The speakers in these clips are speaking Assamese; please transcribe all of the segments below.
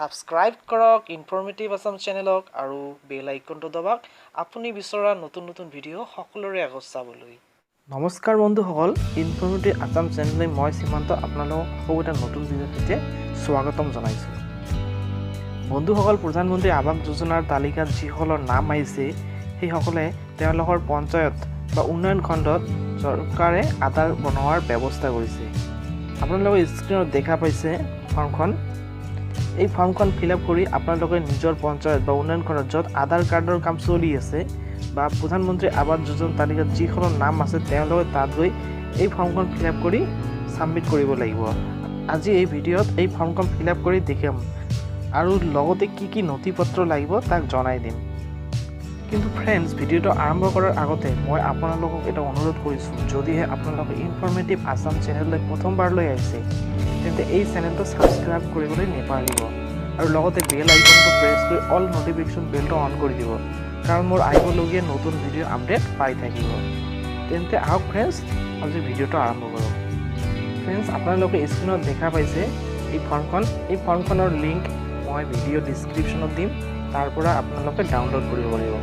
সাবস্ক্ৰাইব কৰক ইনফৰমেটিভ আসাম চেনেলক আৰু বেল আইকনটো দবাওক আপুনি বিচৰা নতুন নতুন ভিডিঅ' সকলোৰে আগত চাবলৈ। নমস্কাৰ বন্ধুসকল, ইনফৰমেটিভ আসাম চেনেললৈ মই simanta আপোনালোকক আকৌ এটা নতুন ভিডিঅ'ৰ সৈতে স্বাগতম জনাইছোঁ। বন্ধুসকল, প্ৰধানমন্ত্ৰী আৱাস যোজনাৰ তালিকাত যিসকলৰ নাম আহিছে সেইসকলে তেওঁলোকৰ পঞ্চায়ত বা উন্নয়ন খণ্ডত চৰকাৰে আধাৰ বনোৱাৰ ব্যৱস্থা কৰিছে। আপোনালোকে স্ক্ৰীনত দেখা পাইছে ফৰ্মখন। এই ফৰ্মখন ফিল আপ কৰি আপোনালোকে নিজৰ পঞ্চায়ত বা উন্নয়ন খণ্ডত য'ত আধাৰ কাৰ্ডৰ কাম চলি আছে বা প্ৰধানমন্ত্ৰী আৱাস যোজনাৰ তালিকাত যিসকলৰ নাম আছে তেওঁলোকে তাত গৈ এই ফৰ্মখন ফিল আপ কৰি ছাবমিট কৰিব লাগিব। আজি এই ভিডিঅ'ত এই ফৰ্মখন ফিল আপ কৰি দেখাম আৰু লগতে কি নথিপত্ৰ লাগিব তাক জনাই দিম। কিন্তু ফ্ৰেণ্ডছ, ভিডিঅ'টো আৰম্ভ কৰাৰ আগতে মই আপোনালোকক এটা অনুৰোধ কৰিছোঁ, যদিহে আপোনালোকে ইনফৰমেটিভ আসাম চেনেললৈ প্ৰথমবাৰলৈ আহিছে তেন্তে এই চেনেলটো ছাবস্ক্ৰাইব কৰিবলৈ নেপাহৰিব আৰু লগতে বেল আইকনটো প্ৰেছ কৰি অল নটিফিকেশ্যন বেলটো অন কৰি দিব, কাৰণ মোৰ আহিবলগীয়া নতুন ভিডিঅ' আপডেট পাই থাকিব। তেন্তে আহক ফ্ৰেণ্ডছ, আজি ভিডিঅ'টো আৰম্ভ কৰোঁ। ফ্ৰেণ্ডছ, আপোনালোকে স্ক্ৰীনত দেখা পাইছে এই ফৰ্মখনৰ লিংক মই ভিডিঅ' ডিছক্ৰিপশ্যনত দিম, তাৰ পৰা আপোনালোকে ডাউনলোড কৰিব পাৰিব।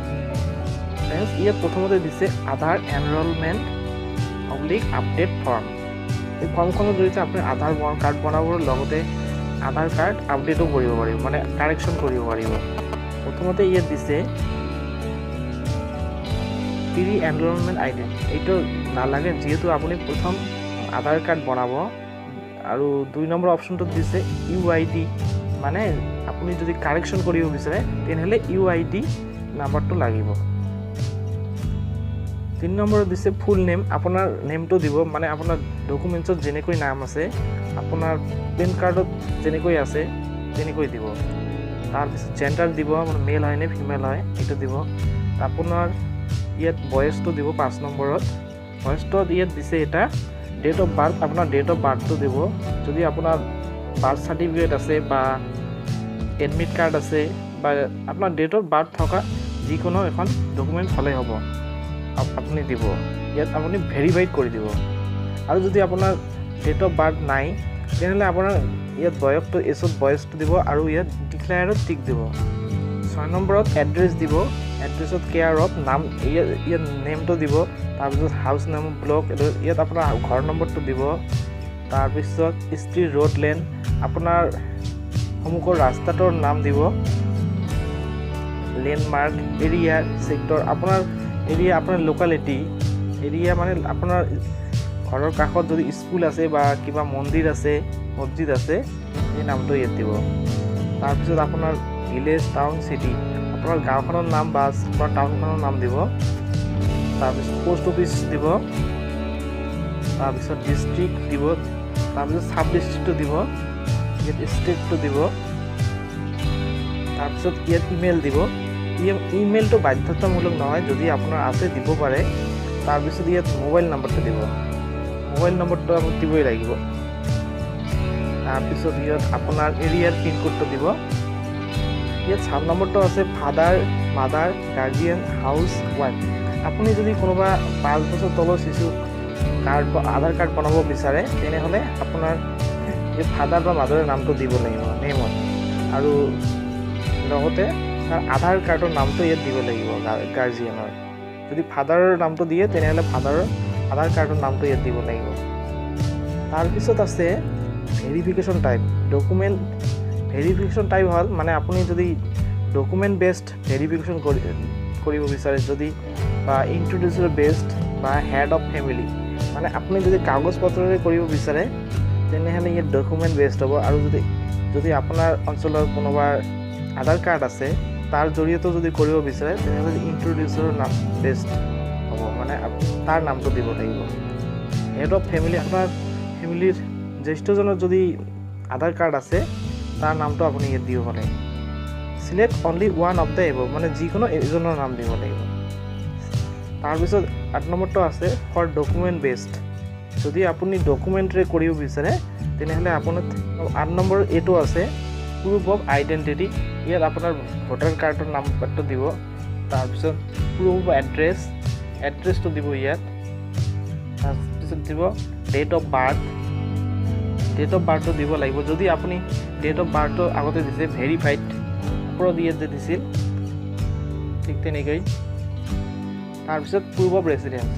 ফ্ৰেণ্ডছ, ইয়াত প্ৰথমতে দিছে আধাৰ এনৰলমেণ্ট আপডেট ফৰ্ম। এই ফৰ্মখনৰ জৰিয়তে আপুনি আধাৰ কাৰ্ড বনাবৰ লগতে আধাৰ কাৰ্ড আপডেটো কৰিব পাৰিব, মানে কাৰেকশ্যন কৰিব পাৰিব। প্ৰথমতে ইয়াত দিছে প্ৰি এনৰলমেণ্ট আইডি। এইটো নালাগে যিহেতু আপুনি প্ৰথম আধাৰ কাৰ্ড বনাব। আৰু 2 নম্বৰ অপশ্যনটোত দিছে UID, মানে আপুনি যদি কাৰেকশ্যন কৰিব বিচাৰে তেনেহ'লে UID নাম্বাৰটো লাগিব। 3 নম্বৰত দিছে ফুল নেম, আপোনাৰ নেমটো দিব, মানে আপোনাৰ ডকুমেণ্টছত যেনেকৈ নাম আছে, আপোনাৰ পেন কাৰ্ডত যেনেকৈ আছে তেনেকৈ দিব। তাৰপিছত জেণ্ডাৰ দিব, মানে মেল হয় নে ফিমেল হয় এইটো দিব। আপোনাৰ ইয়াত বয়সটো দিব 5 নম্বৰত। বয়সটোত ইয়াত দিছে এটা ডেট অফ বাৰ্থ, আপোনাৰ ডেট অফ বাৰ্থটো দিব। যদি আপোনাৰ বাৰ্থ চাৰ্টিফিকেট আছে বা এডমিট কাৰ্ড আছে বা আপোনাৰ ডেট অফ বাৰ্থ থকা যিকোনো এখন ডকুমেণ্ট হ'লেই হ'ব, আপুনি দিব। ইয়াত আপুনি ভেৰিফাইড কৰি দিব। আৰু যদি আপোনাৰ ডেট অফ বাৰ্থ নাই তেনেহ'লে আপোনাৰ ইয়াত বয়সটো এছত বয়সটো দিব আৰু ইয়াত ডিক্লেয়াৰত টিক দিব। 6 নম্বৰত এড্ৰেছ দিব। এড্ৰেছত কেয়াৰ অফ নাম, ইয়াত নেমটো দিব। তাৰপিছত হাউচ নেম, ব্লক, ইয়াত আপোনাৰ ঘৰ নম্বৰটো দিব। তাৰপিছত ষ্ট্ৰীট, ৰোড, লেন, আপোনাৰ সন্মুখৰ ৰাস্তাটোৰ নাম দিব। লেণ্ডমাৰ্ক, এৰিয়া, ছেক্টৰ, আপোনাৰ এৰিয়া, আপোনাৰ লোকেলিটি এৰিয়া, মানে আপোনাৰ ঘৰৰ কাষত যদি স্কুল আছে বা কিবা মন্দিৰ আছে, মছজিদ আছে, এই নামটো ইয়াত দিব। তাৰপিছত আপোনাৰ ভিলেজ, টাউন, চিটি, আপোনাৰ গাঁওখনৰ নাম বা আপোনাৰ টাউনখনৰ নাম দিব। তাৰপিছত পোষ্ট অফিচ দিব। তাৰপিছত ডিষ্ট্ৰিক্ট দিব। তাৰপিছত চাব ডিষ্ট্ৰিক্টটো দিব। ইয়াত ষ্টেটটো দিব। তাৰপিছত ইয়াত ইমেইল দিব। ইমেইলটো বাধ্যতামূলক নহয়, যদি আপোনাৰ আছে দিব পাৰে। তাৰপিছত ইয়াত মোবাইল নম্বৰটো দিব। মোবাইল নম্বৰটো আপুনি দিবই লাগিব। তাৰপিছত ইয়াত আপোনাৰ এৰিয়াৰ পিনক'ডটো দিব। ইয়াত 7 নম্বৰটো আছে father, mother, guardian, house wife. আপুনি যদি কোনোবা 5 বছৰ তলৰ শিশু কাৰ্ড বা আধাৰ কাৰ্ড বনাব বিচাৰে তেনেহ'লে আপোনাৰ এই ফাদাৰ বা মাদাৰৰ নামটো দিব লাগিব নেমত, আৰু লগতে তাৰ আধাৰ কাৰ্ডৰ নামটো ইয়াত দিব লাগিব গাৰ্জিয়ানৰ। যদি ফাদাৰৰ নামটো দিয়ে তেনেহ'লে ফাদাৰৰ আধাৰ কাৰ্ডৰ নামটো ইয়াত দিব লাগিব। তাৰপিছত আছে verification type. Document verification type হ'ল, মানে আপুনি যদি ডকুমেণ্ট বেছড ভেৰিফিকেশ্যন কৰিব বিচাৰে, যদি বা ইণ্ট্ৰডিউচাৰ বেছড বা হেড অফ ফেমিলি, মানে আপুনি যদি কাগজ পত্ৰৰে কৰিব বিচাৰে তেনেহ'লে ইয়াত ডকুমেণ্ট বেছড হ'ব। আৰু যদি আপোনাৰ অঞ্চলৰ কোনোবাৰ আধাৰ কাৰ্ড আছে তাৰ জৰিয়তেও যদি কৰিব বিচাৰে তেনেহ'লে ইণ্ট্ৰডিউচাৰৰ নাম বেছড হ'ব, মানে তাৰ নামটো দিব লাগিব। হেড অফ ফেমিলি, আপোনাৰ ফেমিলিৰ জ্যেষ্ঠজনৰ যদি আধাৰ কাৰ্ড আছে তাৰ নামটো আপুনি ইয়াত দিব পাৰে। Select only one of the above, মানে যিকোনো এজনৰ নাম দিব লাগিব। তাৰপিছত 8 নম্বৰটো আছে ফৰ ডকুমেণ্ট বেছড। যদি আপুনি ডকুমেণ্টৰে কৰিব বিচাৰে তেনেহ'লে আপোনাৰ 8 নম্বৰ এইটো আছে প্ৰুফ অফ আইডেণ্টিটি। ইয়াত আপোনাৰ ভোটাৰ কাৰ্ডৰ নাম্বাৰটো দিব। তাৰপিছত প্ৰুফ অফ এড্ৰেছটো দিব ইয়াত। তাৰপিছত দিব ডেট অফ বাৰ্থটো দিব লাগিব। যদি আপুনি ডেট অফ বাৰ্থটো আগতে দিছে ভেৰিফাইড ওপৰত ইয়াত দিছিল ঠিক তেনেকৈ তাৰপিছত প্ৰুফ অফ ৰেচিডেন্স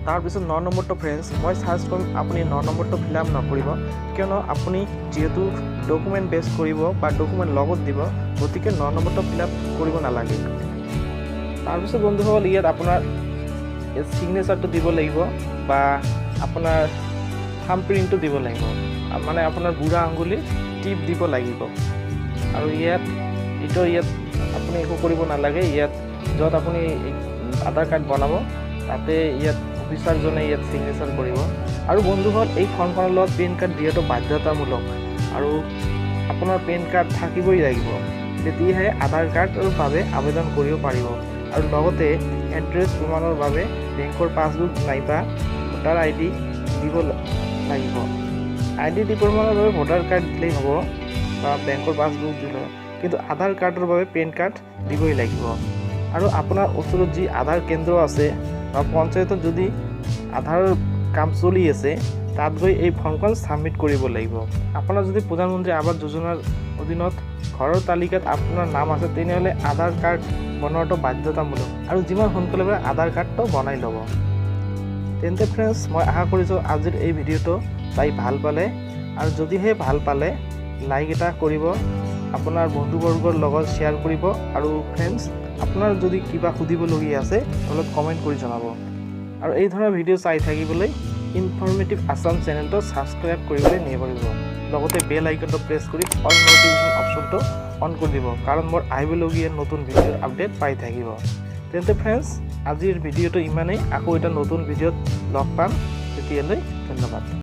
তাৰপিছত 9 নম্বৰটো ফ্ৰেণ্ডছ মই সাৰ্চ কৰিম আপুনি 9 নম্বৰটো ফিল আপ নকৰিব কিয়নো আপুনি যেহেতু ডকুমেণ্ট বেছ কৰিব বা ডকুমেণ্ট লগত দিব গতিকে 9 নম্বৰটো ফিল আপ কৰিব নালাগে তাৰপিছত বন্ধুসকল ইয়াত আপোনাৰ সিগনেচাৰটো দিব লাগিব বা আপোনাৰ থাম্ব প্ৰিণ্টটো দিব লাগিব মানে আপোনাৰ বুঢ়া আঙুলি টিপ দিব লাগিব আৰু ইয়াত আপুনি একো কৰিব নালাগে ইয়াত য'ত আপুনি আধাৰ কাৰ্ড বনাব তাতে ইয়াত অফিচাৰজনে ইয়াত সিগনেচাৰ কৰিব আৰু বন্ধুসকল এই ফৰ্মখনৰ লগত পেন কাৰ্ড দিয়াটো বাধ্যতামূলক আৰু আপোনাৰ পেন কাৰ্ড থাকিবই লাগিব তেতিয়াহে আধাৰ কাৰ্ডৰ বাবে আবেদন কৰিব পাৰিব আৰু লগতে এড্ৰেছ প্ৰমাণৰ বাবে বেংকৰ পাছবুক নাইবা ভোটাৰ আইডি দিব লাগিব আইডেন্টি প্ৰমাণৰ বাবে ভোটাৰ কাৰ্ড দিলেই হ'ব বা বেংকৰ পাছবুক দিলে কিন্তু আধাৰ কাৰ্ডৰ বাবে পেন কাৰ্ড দিবই লাগিব আৰু আপোনাৰ ওচৰত যি আধাৰ কেন্দ্ৰ আছে বা পঞ্চায়তত যদি আধাৰৰ কাম চলি আছে তাত গৈ এই ফৰ্মখন সাবমিট কৰিব লাগিব আপোনাৰ যদি প্ৰধানমন্ত্ৰী আৱাস যোজনাৰ অধীনত ঘৰৰ তালিকাত আপোনাৰ নাম আছে তেনেহ'লে আধাৰ কাৰ্ড বনোৱাটো বাধ্যতামূলক আৰু যিমান সোনকালে পাৰে আধাৰ কাৰ্ডটো বনাই ল'ব তেন্তে ফ্ৰেণ্ডছ মই আশা কৰিছোঁ আজিৰ এই ভিডিঅ'টো চাই ভাল পালে আৰু যদিহে ভাল পালে লাইক এটা কৰিব আপোনাৰ বন্ধুবৰ্গৰ লগত শ্বেয়াৰ কৰিব আৰু ফ্ৰেণ্ডছ আপোনাৰ যদি কিবা সুধিবলগীয়া আছে তলত কমেণ্ট কৰি জনাব আৰু এই ধৰণৰ ভিডিঅ' চাই থাকিবলৈ ইনফৰ্মেটিভ আছাম চেনেলটো ছাবস্ক্ৰাইব কৰিবলৈ নাপাহৰিব লগতে বেল আইকনটো প্ৰেছ কৰি অল নটিফিকেশ্যন অপশ্যনটো অন কৰি দিব কাৰণ মোৰ আহিবলগীয়া নতুন ভিডিঅ'ৰ আপডেট পাই থাকিব তেন্তে ফ্ৰেণ্ডছ আজিৰ ভিডিঅ'টো ইমানেই আকৌ এটা নতুন ভিডিঅ'ত লগ পাম তেতিয়ালৈ ধন্যবাদ